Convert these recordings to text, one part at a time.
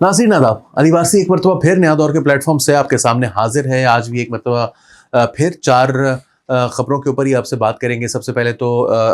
नाज़रीन आदाब, आदिवासी एक मरतबा फिर नया दौर के प्लेटफॉर्म से आपके सामने हाजिर है। आज भी एक मरतबा फिर चार खबरों के ऊपर ही आपसे बात करेंगे। सबसे पहले तो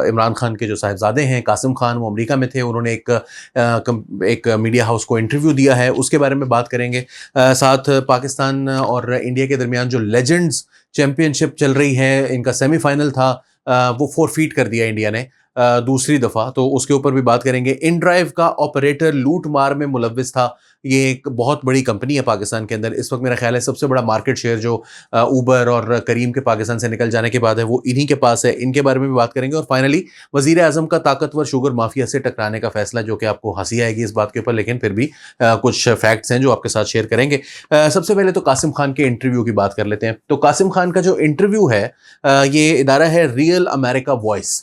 इमरान खान के जो साहिबजादे हैं कासिम खान, वो अमेरिका में थे। उन्होंने एक मीडिया हाउस को इंटरव्यू दिया है, उसके बारे में बात करेंगे। साथ पाकिस्तान और इंडिया के दरमियान जो लेजेंड्स चैम्पियनशिप चल रही है, इनका सेमीफाइनल था, वो फोरफीट कर दिया इंडिया ने दूसरी दफ़ा, तो उसके ऊपर भी बात करेंगे। इन ड्राइव का ऑपरेटर लूट मार में मुलव्विस था। ये एक बहुत बड़ी कंपनी है पाकिस्तान के अंदर। इस वक्त मेरा ख्याल है सबसे बड़ा मार्केट शेयर जो उबर और करीम के पाकिस्तान से निकल जाने के बाद है, वो इन्हीं के पास है। इनके बारे में भी बात करेंगे। और फाइनली वजीर आजम का ताकतवर शुगर माफिया से टकराने का फैसला, जो कि आपको हंसी आएगी इस बात के ऊपर, लेकिन फिर भी कुछ फैक्ट्स हैं जो आपके साथ शेयर करेंगे। सबसे पहले तो कासिम खान के इंटरव्यू की बात कर लेते हैं। तो कासिम खान का जो इंटरव्यू है, ये इदारा है रियल अमेरिका वॉइस।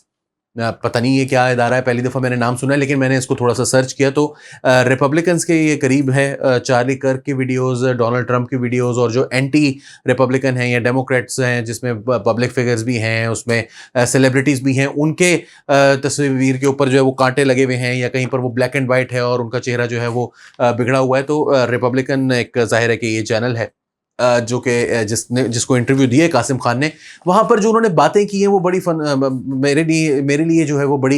पता नहीं ये क्या इदारा है, पहली दफ़ा मैंने नाम सुना है, लेकिन मैंने इसको थोड़ा सा सर्च किया तो रिपब्लिकन्स के ये करीब है। चार्ली कर्क की वीडियोस, डोनाल्ड ट्रंप की वीडियोस, और जो एंटी रिपब्लिकन हैं या डेमोक्रेट्स हैं, जिसमें पब्लिक फिगर्स भी हैं, उसमें सेलिब्रिटीज़ भी हैं, उनके तस्वीर के ऊपर जो है वो कांटे लगे हुए हैं, या कहीं पर वो ब्लैक एंड वाइट है और उनका चेहरा जो है वो बिगड़ा हुआ है। तो रिपब्लिकन एक ज़ाहिर है कि ये चैनल है जो कि जिसको इंटरव्यू दिए कासिम खान ने। वहाँ पर जो उन्होंने बातें की हैं वो बड़ी मेरे लिए जो है वो बड़ी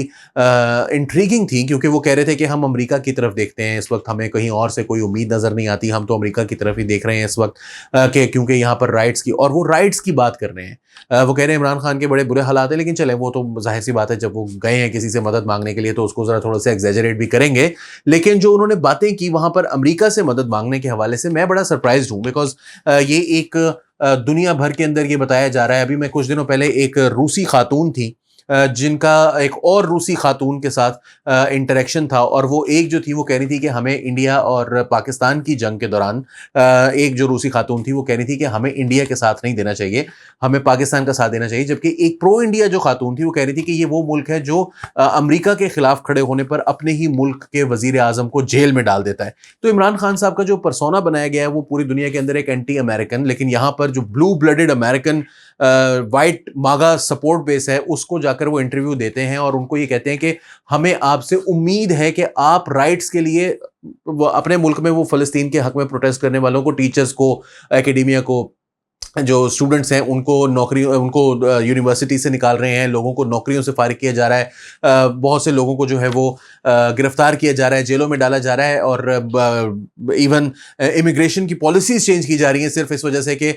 इंट्रीगिंग थी, क्योंकि वो कह रहे थे कि हम अमेरिका की तरफ देखते हैं इस वक्त, हमें कहीं और से कोई उम्मीद नज़र नहीं आती, हम तो अमेरिका की तरफ ही देख रहे हैं इस वक्त, कि क्योंकि यहाँ पर राइट्स की, और वो राइट्स की बात कर रहे हैं। वो कह रहे हैं इमरान खान के बड़े बुरे हालात हैं, लेकिन चले वो तो जाहिर सी बात है, जब वो गए हैं किसी से मदद मांगने के लिए तो उसको ज़रा थोड़ा सा एग्जेजरेट भी करेंगे। लेकिन जो उन्होंने बातें की वहाँ पर अमेरिका से मदद मांगने के हवाले से, मैं बड़ा सरप्राइज हूँ, बिकॉज ये एक दुनिया भर के अंदर ये बताया जा रहा है। अभी मैं कुछ दिनों पहले एक रूसी खातून थी, जिनका एक और रूसी खातून के साथ इंटरेक्शन था, और वो एक जो थी वो कह रही थी कि हमें इंडिया और पाकिस्तान की जंग के दौरान एक जो रूसी खातून थी वो कह रही थी कि हमें इंडिया के साथ नहीं देना चाहिए, हमें पाकिस्तान का साथ देना चाहिए। जबकि एक प्रो इंडिया जो खातून थी वो कह रही थी कि ये वो मुल्क है जो अमेरिका के खिलाफ खड़े होने पर अपने ही मुल्क के वजीर आजम को जेल में डाल देता है। तो इमरान खान साहब का जो परसोना बनाया गया है वो पूरी दुनिया के अंदर एक एंटी अमेरिकन, लेकिन यहाँ पर जो ब्लू ब्लडेड अमेरिकन वाइट मागा सपोर्ट बेस है, उसको जाकर वो इंटरव्यू देते हैं और उनको ये कहते हैं कि हमें आपसे उम्मीद है कि आप राइट्स के लिए अपने मुल्क में वो फ़लस्तीन के हक में प्रोटेस्ट करने वालों को, टीचर्स को, एकेडेमिया को, जो स्टूडेंट्स हैं उनको नौकरी, उनको यूनिवर्सिटी से निकाल रहे हैं, लोगों को नौकरियों से फारिग किया जा रहा है, बहुत से लोगों को जो है वो गिरफ्तार किया जा रहा है, जेलों में डाला जा रहा है, और इवन इमिग्रेशन की पॉलिसीज चेंज की जा रही हैं सिर्फ इस वजह से कि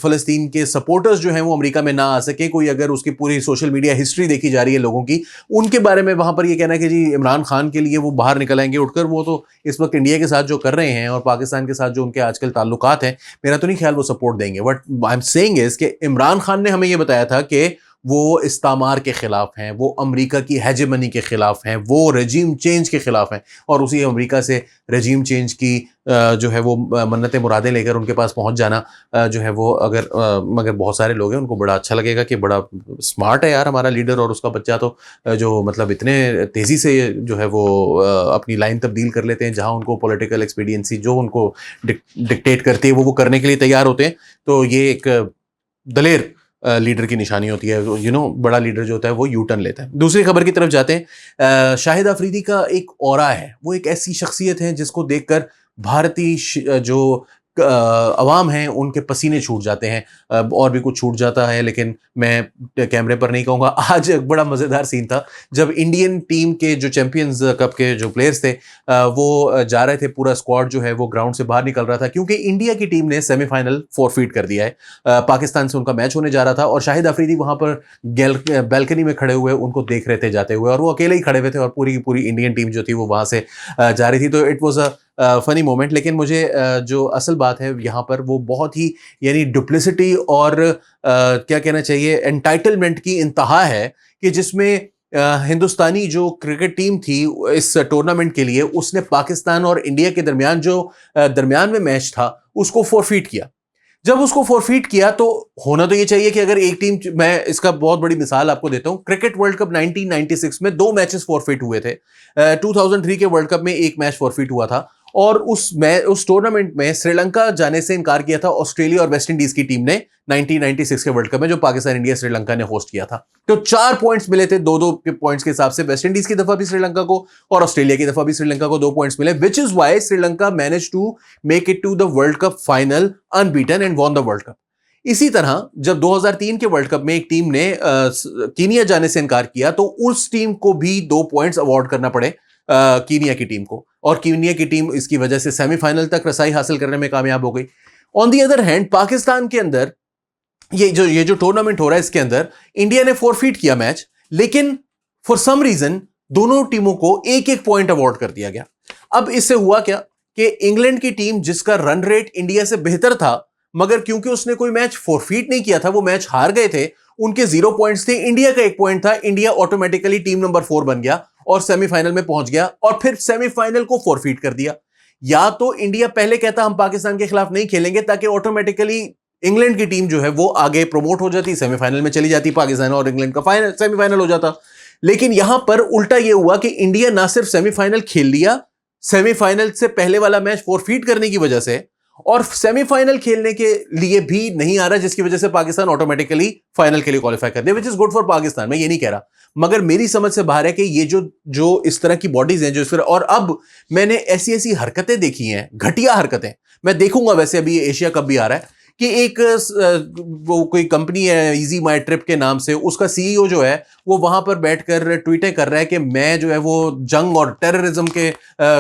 फ़लस्तीन के सपोर्टर्स जो हैं वो अमेरिका में ना आ सके। कोई अगर उसकी पूरी सोशल मीडिया हिस्ट्री देखी जा रही है लोगों की, उनके बारे में वहाँ पर ये कहना है कि जी इमरान खान के लिए वो बाहर निकल आएंगे उठकर, वो तो इस वक्त इंडिया के साथ जो कर रहे हैं और पाकिस्तान के साथ जो उनके आजकल ताल्लुकात हैं, मेरा तो नहीं ख्याल वो सपोर्ट देंगे। But I am saying is कि इमरान खान ने हमें ये बताया था कि वो इस्तामार के खिलाफ हैं, वो अमेरिका की हेजेमनी के खिलाफ हैं, वो रजीम चेंज के खिलाफ हैं, और उसी अमेरिका से रजीम चेंज की जो है वो मन्नतें मुरादें लेकर उनके पास पहुंच जाना जो है वो, अगर मगर बहुत सारे लोग हैं उनको बड़ा अच्छा लगेगा कि बड़ा स्मार्ट है यार हमारा लीडर और उसका बच्चा, तो जो मतलब इतने तेज़ी से जो है वो अपनी लाइन तब्दील कर लेते हैं, जहां उनको पॉलिटिकल एक्सपीडियंसी जो उनको डिक्टेट करती है वो करने के लिए तैयार होते हैं। तो ये एक दलेर लीडर की निशानी होती है। बड़ा लीडर जो होता है वो यू टर्न लेता है। दूसरी खबर की तरफ जाते हैं। शाहिद अफरीदी का एक ऑरा है, वो एक ऐसी शख्सियत है जिसको देखकर भारतीय जो अवाम हैं उनके पसीने छूट जाते हैं, और भी कुछ छूट जाता है, लेकिन मैं कैमरे पर नहीं कहूँगा। आज एक बड़ा मज़ेदार सीन था जब इंडियन टीम के जो चैंपियंस कप के जो प्लेयर्स थे वो जा रहे थे, पूरा स्क्वाड जो है वो ग्राउंड से बाहर निकल रहा था, क्योंकि इंडिया की टीम ने सेमीफाइनल फोरफीट कर दिया है। पाकिस्तान से उनका मैच होने जा रहा था, और शाहिद अफरीदी वहाँ पर बैल्कनी में खड़े हुए उनको देख रहे थे जाते हुए, और वो अकेले ही खड़े हुए थे, और पूरी की पूरी इंडियन टीम जो थी वो वहाँ से जा रही थी। तो it was a funny moment. लेकिन मुझे जो असल बात है यहाँ पर वो बहुत ही, यानी डुप्लिसिटी और क्या कहना चाहिए, एंटाइटलमेंट की इंतहा है, कि जिसमें हिंदुस्तानी जो क्रिकेट टीम थी इस टूर्नामेंट के लिए, उसने पाकिस्तान और इंडिया के दरमियान जो दरमियान में मैच था उसको फोरफीट किया। जब उसको फोरफीट किया तो होना तो ये चाहिए कि अगर एक टीम, मैं इसका बहुत बड़ी मिसाल आपको देता हूं, क्रिकेट वर्ल्ड कप 1996 में 2 मैचेस फोरफीट हुए थे। 2003 के वर्ल्ड कप में एक मैच फोरफीट हुआ था, और उस टूर्नामेंट में श्रीलंका जाने से इनकार किया था ऑस्ट्रेलिया और वेस्ट इंडीज की टीम ने 1996 के वर्ल्ड कप में, जो पाकिस्तान इंडिया श्रीलंका ने होस्ट किया था। तो 4 पॉइंट्स मिले थे, 2-2 के पॉइंट्स के हिसाब से वेस्ट इंडीज की दफा भी श्रीलंका को और ऑस्ट्रेलिया की दफा भी श्रीलंका को 2 पॉइंट्स मिले, which is why Sri Lanka manage to make it to the world cup final unbeaten and won the world cup. इसी तरह जब 2003 के वर्ल्ड कप में एक टीम ने कीनिया जाने से इनकार किया तो उस टीम को भी 2 पॉइंट्स अवार्ड करना पड़े कीनिया की टीम को, और कीनिया की टीम इसकी वजह से सेमीफाइनल तक रसाई हासिल करने में कामयाब हो गई। On the other hand Pakistan के अंदर ये जो टूर्नामेंट हो रहा है इसके अंदर इंडिया ने फोरफीट किया मैच, लेकिन फॉर सम रीजन दोनों टीमों को एक एक पॉइंट अवार्ड कर दिया गया। अब इससे हुआ क्या कि इंग्लैंड की टीम जिसका रन रेट इंडिया से बेहतर था, मगर क्योंकि उसने कोई मैच फोरफीट नहीं किया था, वो मैच हार गए थे, उनके 0 पॉइंट्स थे, इंडिया का 1 पॉइंट था, इंडिया ऑटोमेटिकली टीम नंबर 4 बन गया और सेमीफाइनल में पहुंच गया, और फिर सेमीफाइनल को फोरफीट कर दिया। या तो इंडिया पहले कहता हम पाकिस्तान के खिलाफ नहीं खेलेंगे, ताकि ऑटोमेटिकली इंग्लैंड की टीम जो है वो आगे प्रमोट हो जाती, सेमीफाइनल में चली जाती, पाकिस्तान और इंग्लैंड का फाइनल सेमीफाइनल हो जाता। लेकिन यहां पर उल्टा यह हुआ कि इंडिया ना सिर्फ सेमीफाइनल खेल लिया, सेमीफाइनल से पहले वाला मैच फोरफीट करने की वजह से, और सेमीफाइनल खेलने के लिए भी नहीं आ रहा, जिसकी वजह से पाकिस्तान ऑटोमेटिकली फाइनल के लिए क्वालिफाई कर दे, which is good for Pakistan. मैं ये नहीं कह रहा, मगर मेरी समझ से बाहर है कि ये जो इस तरह की बॉडीज हैं, जो इस तरह, और अब मैंने ऐसी हरकतें देखी हैं, घटिया हरकतें। मैं देखूंगा, वैसे अभी एशिया कप भी आ रहा है, कि एक वो कोई कंपनी है इजी माई ट्रिप के नाम से, उसका सीईओ जो है वो वहां पर बैठकर ट्वीटें कर रहा है कि मैं जो है वो जंग और टेररिज्म के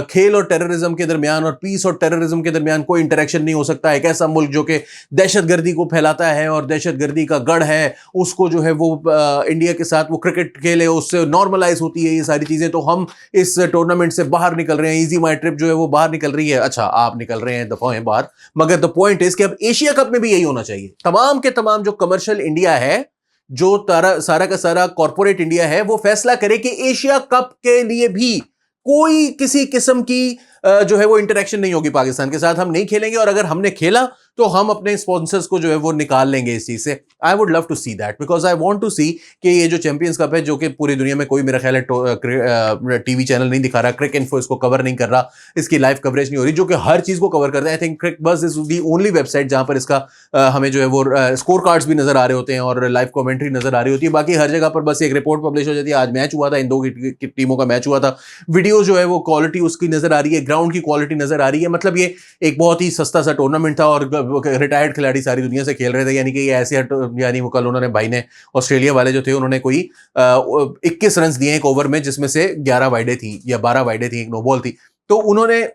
खेल और टेररिज्म के दरमियान और पीस और टेररिज्म के दरमियान कोई इंटरेक्शन नहीं हो सकता। एक ऐसा मुल्क जो कि दहशतगर्दी को फैलाता है और दहशतगर्दी का गढ़ है, उसको जो है वो इंडिया के साथ वो क्रिकेट खेले, उससे नॉर्मलाइज होती है ये सारी चीजें, तो हम इस टूर्नामेंट से बाहर निकल रहे हैं, इजी माई ट्रिप जो है वो बाहर निकल रही है। अच्छा, आप निकल रहे हैं, दफाएं बाहर, मगर द पॉइंट इज कि अब एशिया कप में भी यही होना चाहिए। तमाम के तमाम जो कमर्शियल इंडिया है, जो सारा का सारा कॉर्पोरेट इंडिया है, वो फैसला करे कि एशिया कप के लिए भी कोई किसी किस्म की जो है वो इंटरेक्शन नहीं होगी पाकिस्तान के साथ, हम नहीं खेलेंगे, और अगर हमने खेला तो हम अपने स्पॉन्सर्स को जो है वो निकाल लेंगे इस चीज से। I would love to see that, because I want to see कि ये जो चैंपियंस कप है, जो कि पूरी दुनिया में कोई मेरा ख्याल है टीवी चैनल नहीं दिखा रहा, क्रिक इन्फो इसको कवर नहीं कर रहा, इसकी लाइव कवरेज नहीं हो रही, जो कि हर चीज को कवर करता है। आई थिंक क्रिक बस इज दी ओनली वेबसाइट जहां पर इसका हमें जो है वो स्कोर कार्ड्स भी नजर आ रहे होते हैं और लाइव कमेंट्री नजर आ रही होती है। बाकी हर जगह पर बस एक रिपोर्ट पब्लिश हो जाती है, आज मैच हुआ था, इन दो टीमों का मैच हुआ था, वीडियो जो है वो क्वालिटी उसकी नजर आ रही है, ग्राउंड की क्वालिटी नजर आ रही है। मतलब ये एक बहुत ही सस्ता सा टूर्नामेंट था और रिटायर्ड खिलाड़ी सारी दुनिया से खेल रहे थे, यानी कि ये ऐसे, यानी वो कल उन्होंने भाई ने ऑस्ट्रेलिया वाले जो थे उन्होंने कोई 21 रन दिए एक ओवर में, जिसमें से 11 वाइडें थी या 12 वाइडें थी, एक नो बॉल थी, तो उन्होंने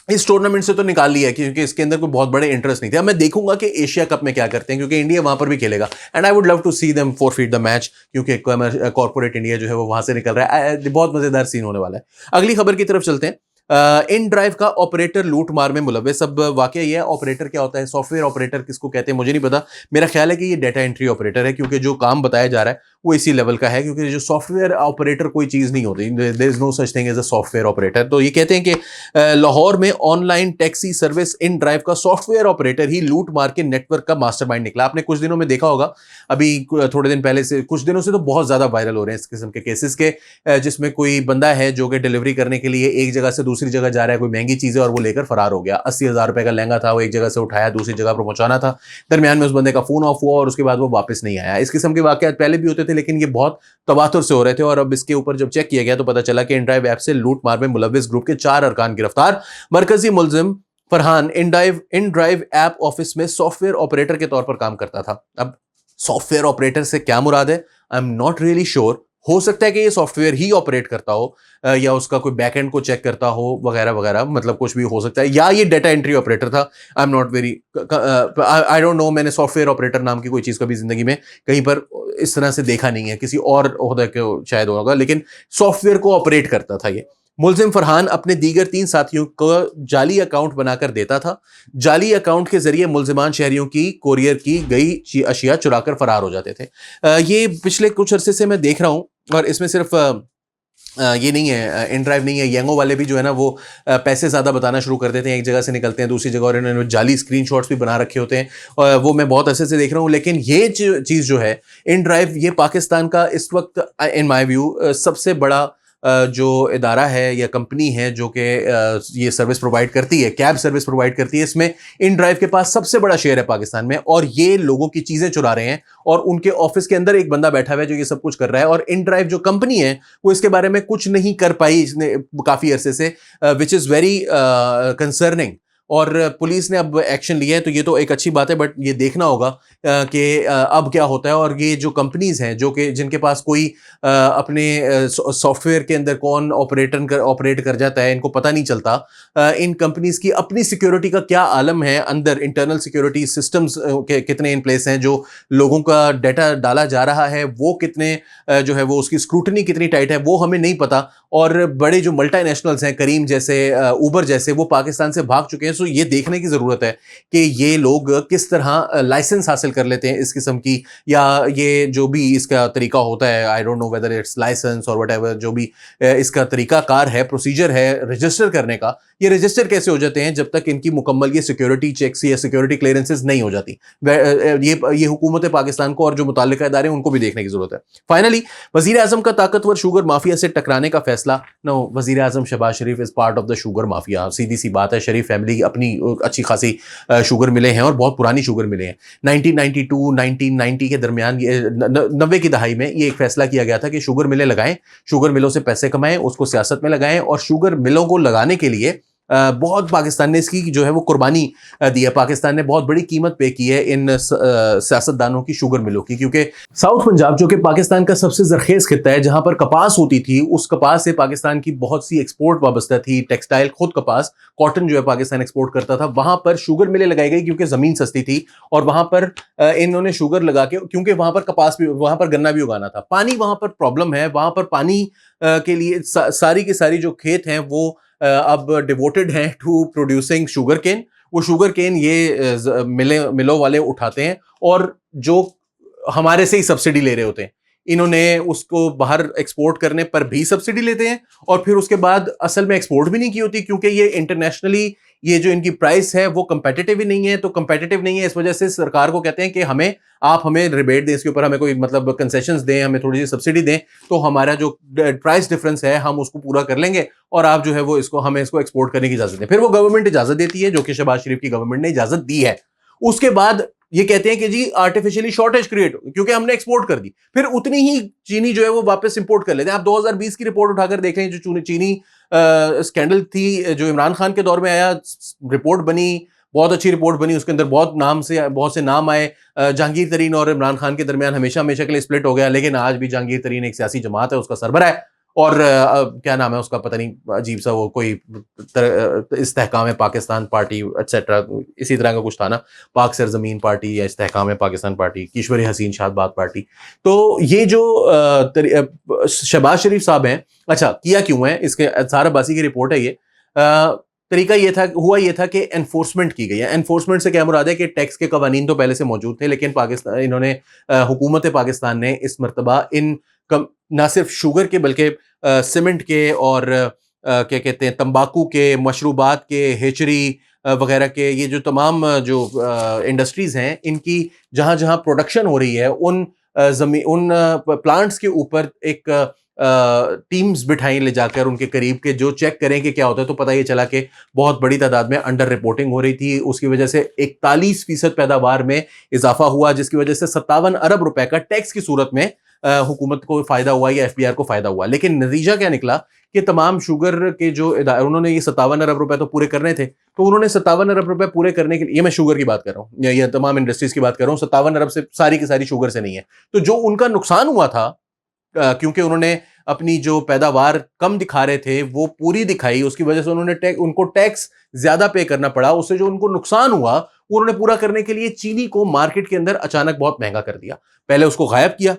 इस टूर्नामेंट से तो निकाल लिया क्योंकि इसके अंदर कोई बहुत बड़े इंटरेस्ट नहीं थे। अब मैं देखूंगा कि एशिया कप में क्या करते हैं, क्योंकि इंडिया वहां पर भी खेलेगा, and I would love to see them forfeit the match, क्योंकि कॉर्पोरेट इंडिया जो है वो वहां से निकल रहा है। बहुत मजेदार सीन होने वाला है। अगली खबर की तरफ चलते हैं। इन ड्राइव का ऑपरेटर लूट मार में मुलव्वस। अब वाकया ये है, ऑपरेटर क्या होता है, सॉफ्टवेयर ऑपरेटर किसको कहते हैं मुझे नहीं पता, मेरा ख्याल है कि ये डाटा एंट्री ऑपरेटर है, क्योंकि जो काम बताया जा रहा है वो इसी लेवल का है, क्योंकि जो सॉफ्टवेयर ऑपरेटर कोई चीज़ नहीं होती, there is no such thing as a software operator. तो ये कहते हैं कि लाहौर में online taxi service inDrive का सॉफ्टवेयर ऑपरेटर ही लूट मार के नेटवर्क का मास्टरमाइंड निकला। आपने कुछ दिनों में देखा होगा, अभी थोड़े दिन पहले से, कुछ दिनों से तो बहुत ज़्यादा वायरल हो रहे हैं इस किस्म के केसेस के, जिसमें कोई बंदा है जो कि डिलीवरी करने के लिए एक जगह से दूसरी जगह जा रहा है, कोई महंगी चीज़ है और वो लेकर फरार हो गया। 80,000 रुपए का लहंगा था, वो एक जगह से उठाया दूसरी जगह पर पहुंचाना था, दरमियान में उस बंदे का फोन ऑफ हुआ और उसके बाद वो वापस नहीं आया। इस किस्म के वाकयात पहले भी होते थे, लेकिन ये बहुत तवातुर से हो रहे थे, और अब इसके ऊपर जब चेक किया गया तो पता चला कि इनड्राइव ऐप से लूट मार में मुलव्वस ग्रुप के 4 अरकान गिरफ्तार। मरकजी मुलजिम फरहान इनड्राइव ऐप ऑफिस में सॉफ्टवेयर ऑपरेटर के तौर पर काम करता था। अब सॉफ्टवेयर ऑपरेटर से क्या मुराद है, I am not really sure. हो सकता है कि ये सॉफ्टवेयर ही ऑपरेट करता हो, या उसका कोई बैकएंड को चेक करता हो वगैरह वगैरह, मतलब कुछ भी हो सकता है, या ये डाटा एंट्री ऑपरेटर था। I am not very, I don't no, मैंने सॉफ्टवेयर ऑपरेटर नाम की कोई चीज़ कभी जिंदगी में कहीं पर इस तरह से देखा नहीं है, किसी और ओहदे को शायद होगा, लेकिन सॉफ्टवेयर को ऑपरेट करता था ये। मुलजिम फरहान अपने दीगर 3 साथियों को जाली अकाउंट बनाकर देता था। जाली अकाउंट के जरिए मुलजिमान शहरियों की कोरियर की गई अशिया चुराकर फरार हो जाते थे। ये पिछले कुछ अरसे से मैं देख रहा हूँ, और इसमें सिर्फ ये नहीं है, इनड्राइव नहीं है, येंगो वाले भी जो है ना वो पैसे ज़्यादा बताना शुरू कर देते हैं, एक जगह से निकलते हैं दूसरी जगह, और इन्होंने जाली स्क्रीनशॉट्स भी बना रखे होते हैं, और वो मैं बहुत अरसे से देख रहा हूँ। लेकिन ये चीज़ जो है इनड्राइव, ये पाकिस्तान का इस वक्त इन माय व्यू सबसे बड़ा जो इदारा है या कंपनी है जो कि ये सर्विस प्रोवाइड करती है, कैब सर्विस प्रोवाइड करती है, इसमें इन ड्राइव के पास सबसे बड़ा शेयर है पाकिस्तान में, और ये लोगों की चीजें चुरा रहे हैं और उनके ऑफिस के अंदर एक बंदा बैठा हुआ है जो ये सब कुछ कर रहा है। और इन ड्राइव जो कंपनी है वो इसके बारे में कुछ नहीं कर पाई इसने काफी अरसे से, विच इज वेरी कंसर्निंग। और पुलिस ने अब एक्शन लिया है, तो ये तो एक अच्छी बात है, बट ये देखना होगा कि अब क्या होता है। और ये जो कंपनीज हैं जो कि जिनके पास कोई अपने सॉफ्टवेयर के अंदर कौन ऑपरेट कर जाता है, इनको पता नहीं चलता इन कंपनीज की अपनी सिक्योरिटी का क्या आलम है, अंदर इंटरनल सिक्योरिटी सिस्टम्स के कितने इन प्लेस हैं, जो लोगों का डाटा डाला जा रहा है वो कितने जो है वो उसकी स्क्रूटनी कितनी टाइट है वो हमें नहीं पता। और बड़े जो मल्टीनेशनल्स हैं, करीम जैसे, उबर जैसे, वो पाकिस्तान से भाग चुके हैं। सो ये देखने की जरूरत है कि ये लोग किस तरह लाइसेंस हासिल कर लेते हैं इस किस्म की, या ये जो भी इसका तरीका होता है, I don't know whether it's licence और व्हाटएवर, जो भी इसका तरीकाकार है, प्रोसीजर है रजिस्टर करने का, ये रजिस्टर कैसे हो जाते हैं जब तक इनकी मुकम्मल ये सिक्योरिटी चेक्स या सिक्योरिटी क्लियरेंसेस नहीं हो जाती। ये हुकूमत पाकिस्तान को और जो मुताल्लिका इदारे उनको भी देखने की जरूरत है। फाइनली, वजीर आजम का ताकतवर शुगर माफिया से टकराने का फैसला। नो, वजीर आजम Shehbaz Sharif is part of the sugar mafia. सीधी सी बात है, शरीफ फैमिली अपनी अच्छी खासी शुगर मिले हैं और बहुत पुरानी शुगर मिले हैं। 1992 1990 के दरमियान, 90 की दहाई में ये एक फैसला किया गया था कि शुगर मिलें लगाएं, शुगर मिलों से पैसे कमाएं, उसको सियासत में लगाएं। और शुगर मिलों को लगाने के लिए बहुत पाकिस्तान ने इसकी जो है वो कुर्बानी दी है। पाकिस्तान ने बहुत बड़ी कीमत पे की है इन सियासतदानों की, शुगर मिलों की, क्योंकि साउथ पंजाब जो कि पाकिस्तान का सबसे जरखेज खित्ता है, जहां पर कपास होती थी, उस कपास से पाकिस्तान की बहुत सी एक्सपोर्ट वाबस्ता थी। टेक्सटाइल, खुद कपास, कॉटन जो है पाकिस्तान एक्सपोर्ट करता था। वहां पर शुगर मिलें लगाई गई क्योंकि जमीन सस्ती थी, और वहां पर इन्होंने शुगर लगा के, क्योंकि वहां पर कपास भी, वहां पर गन्ना भी उगाना था। पानी वहां पर प्रॉब्लम है, वहां पर पानी के लिए सारी की सारी जो खेत हैं वो अब डिवोटेड हैं टू प्रोड्यूसिंग शुगर केन। वो शुगर केन ये मिलों वाले उठाते हैं और जो हमारे से ही सब्सिडी ले रहे होते हैं, इन्होंने उसको बाहर एक्सपोर्ट करने पर भी सब्सिडी लेते हैं, और फिर उसके बाद असल में एक्सपोर्ट भी नहीं की होती, क्योंकि ये इंटरनेशनली ये जो इनकी प्राइस है वो कंपेटिटिव ही नहीं है। तो कंपेटिटिव नहीं है, इस वजह से सरकार को कहते हैं कि आप हमें रिबेट दें, इसके ऊपर हमें कोई मतलब कंसेशंस दें, हमें थोड़ी सी सब्सिडी दें, तो हमारा जो प्राइस डिफरेंस है हम उसको पूरा कर लेंगे, और आप जो है वो हमें इसको एक्सपोर्ट करने की इजाजत दें। फिर वो गवर्नमेंट इजाजत देती है, जो कि शहबाज शरीफ की गवर्नमेंट ने इजाजत दी है। उसके बाद ये कहते हैं कि जी आर्टिफिशियली शॉर्टेज क्रिएट होगी क्योंकि हमने एक्सपोर्ट कर दी, फिर उतनी ही चीनी जो है वो वापस इंपोर्ट कर लेते हैं। आप 2020 की रिपोर्ट उठाकर देख लें, जो चीनी स्कैंडल थी, जो इमरान खान के दौर में आया, रिपोर्ट बनी, बहुत अच्छी रिपोर्ट बनी, उसके अंदर बहुत से नाम आए। जहांगीर तरीन और इमरान खान के दरमियान हमेशा के लिए स्प्लिट हो गया, लेकिन आज भी जहांगीर तरीन एक सियासी जमात है, उसका सरबरा है, और क्या नाम है उसका, पता नहीं, अजीब सा वो कोई इस्तेहकाम पाकिस्तान पार्टी एक्सेट्रा, इसी तरह का कुछ था ना, पाक सरजमीन पार्टी या इस्तेहकाम पाकिस्तान पार्टी, किश्वर हसीन शाहबाद पार्टी। तो ये जो शहबाज शरीफ साहब हैं, अच्छा किया क्यों है, इसके अज़हर अब्बासी की रिपोर्ट है ये। तरीका ये था कि एनफोर्समेंट की गई है। एनफोर्समेंट से क्या मुराद है कि टैक्स के कवानीन तो पहले से मौजूद थे, लेकिन पाकिस्तान इन्होंने हुकूमत पाकिस्तान ने इस मरतबा ना सिर्फ शुगर के बल्कि सीमेंट के और क्या कहते हैं तंबाकू के, मशरूबात के, हेचरी वगैरह के, ये जो तमाम जो इंडस्ट्रीज हैं, इनकी जहां जहां प्रोडक्शन हो रही है उन प्लांट्स के ऊपर एक टीम्स बिठाई ले जाकर उनके करीब के, जो चेक करें कि क्या होता है। तो पता ये चला कि बहुत बड़ी तादाद में अंडर रिपोर्टिंग हो रही थी, उसकी वजह से 41% पैदावार में इजाफा हुआ, जिसकी वजह से 57 अरब रुपए का टैक्स की सूरत में हुकूमत को फायदा हुआ या एफबीआर को फायदा हुआ। लेकिन नतीजा क्या निकला कि तमाम शुगर के जो उन्होंने ये 57 अरब रुपए तो पूरे करने थे, तो उन्होंने 57 अरब रुपए पूरे करने के लिए, ये मैं शुगर की बात कर रहा हूँ या तमाम इंडस्ट्रीज की बात कर रहा हूँ, 57 अरब से सारी की सारी शुगर से नहीं है। तो जो उनका नुकसान हुआ था, क्योंकि उन्होंने अपनी जो पैदावार कम दिखा रहे थे वो पूरी दिखाई, उसकी वजह से उनको टैक्स ज्यादा पे करना पड़ा। उससे जो उनको नुकसान हुआ उन्होंने पूरा करने के लिए चीनी को मार्केट के अंदर अचानक बहुत महंगा कर दिया। पहले उसको गायब किया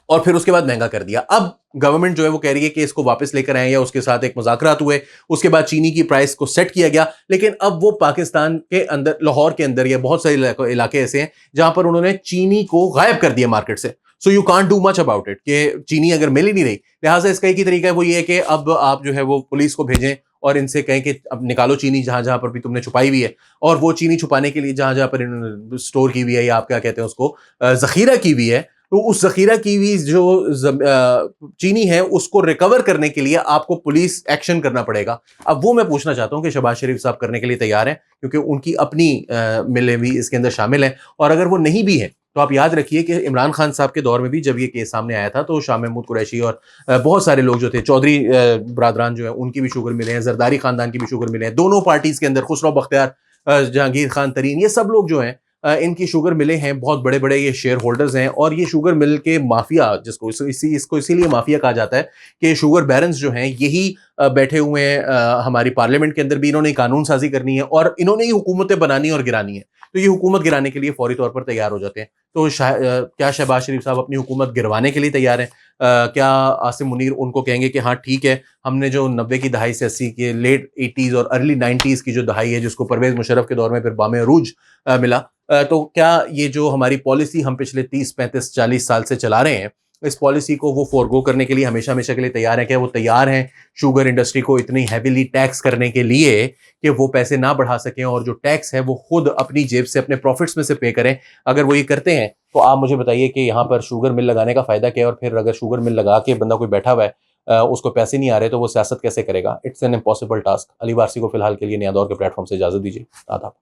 और फिर उसके बाद महंगा कर दिया। अब गवर्नमेंट जो है वो कह रही है कि इसको वापस लेकर आए, या उसके साथ एक मुज़ाकरात हुए, उसके बाद चीनी की प्राइस को सेट किया गया। लेकिन अब वो पाकिस्तान के अंदर, लाहौर के अंदर, या बहुत सारे इलाके ऐसे हैं जहां पर उन्होंने चीनी को गायब कर दिया मार्केट से। So you can't do much about it, कि चीनी अगर मिल ही नहीं रही, लिहाजा इसका एक ही तरीका है, वो ये है कि अब आप जो है वो पुलिस को भेजें और इनसे कहें कि अब निकालो चीनी जहां जहां पर भी तुमने छुपाई हुई है, और वो चीनी छुपाने के लिए जहां जहां पर स्टोर की हुई है, या आप क्या कहते हैं उसको जखीरा की हुई है, तो उस जखीरा की हुई जो चीनी है उसको रिकवर करने के लिए आपको पुलिस एक्शन करना पड़ेगा। अब वो मैं पूछना चाहता हूं कि शहबाज शरीफ साहब करने के लिए तैयार हैं, क्योंकि उनकी अपनी मिलें भी इसके अंदर शामिल हैं, और अगर वो नहीं भी है तो आप याद रखिए कि इमरान खान साहब के दौर में भी जब ये केस सामने आया था तो शाह महमूद कुरैशी और बहुत सारे लोग जो थे, चौधरी बरादरान जो है उनकी भी शुगर मिले हैं, जरदारी खानदान की भी शुगर मिले हैं, दोनों पार्टीज के अंदर खुसरो बख्तियार, जहांगीर खान तरीन, ये सब लोग जो हैं इनकी शुगर मिले हैं, बहुत बड़े बड़े ये शेयर होल्डर्स हैं। और ये शुगर मिल के माफिया, जिसको इसको इसीलिए माफिया कहा जाता है कि शुगर बैरन्स जो हैं यही बैठे हुए हैं हमारी पार्लियामेंट के अंदर भी। इन्होंने कानून साजी करनी है और इन्होंने ही हुकूमतें बनानी और गिरानी है, तो ये हुकूमत गिराने के लिए फौरी तौर पर तैयार हो जाते हैं। तो क्या शहबाज शरीफ साहब अपनी हुकूमत गिरवाने के लिए तैयार हैं? क्या आसिम मुनीर उनको कहेंगे कि हाँ ठीक है, हमने जो 90 की दहाई से 80 के लेट 80s और अर्ली 90s की जो दहाई है, जिसको परवेज मुशर्रफ के दौर में फिर बामे अरूज मिला, तो क्या ये जो हमारी पॉलिसी हम पिछले 30, 35, 40 साल से चला रहे हैं, इस पॉलिसी को वो फोरगो करने के लिए हमेशा हमेशा के लिए तैयार है? क्या वो तैयार हैं शुगर इंडस्ट्री को इतनी हैवीली टैक्स करने के लिए कि वो पैसे ना बढ़ा सकें और जो टैक्स है वो खुद अपनी जेब से, अपने प्रॉफिट्स में से पे करें? अगर वो ये करते हैं तो आप मुझे बताइए कि यहाँ पर शुगर मिल लगाने का फायदा क्या है? और फिर अगर शुगर मिल लगा के बंदा कोई बैठा हुआ है, उसको पैसे नहीं आ रहे, तो वो सियासत कैसे करेगा? It's an impossible task. Ali Warsi को फिलहाल के लिए नया दौर के प्लेटफॉर्म से इजाजत दीजिए। आदाब।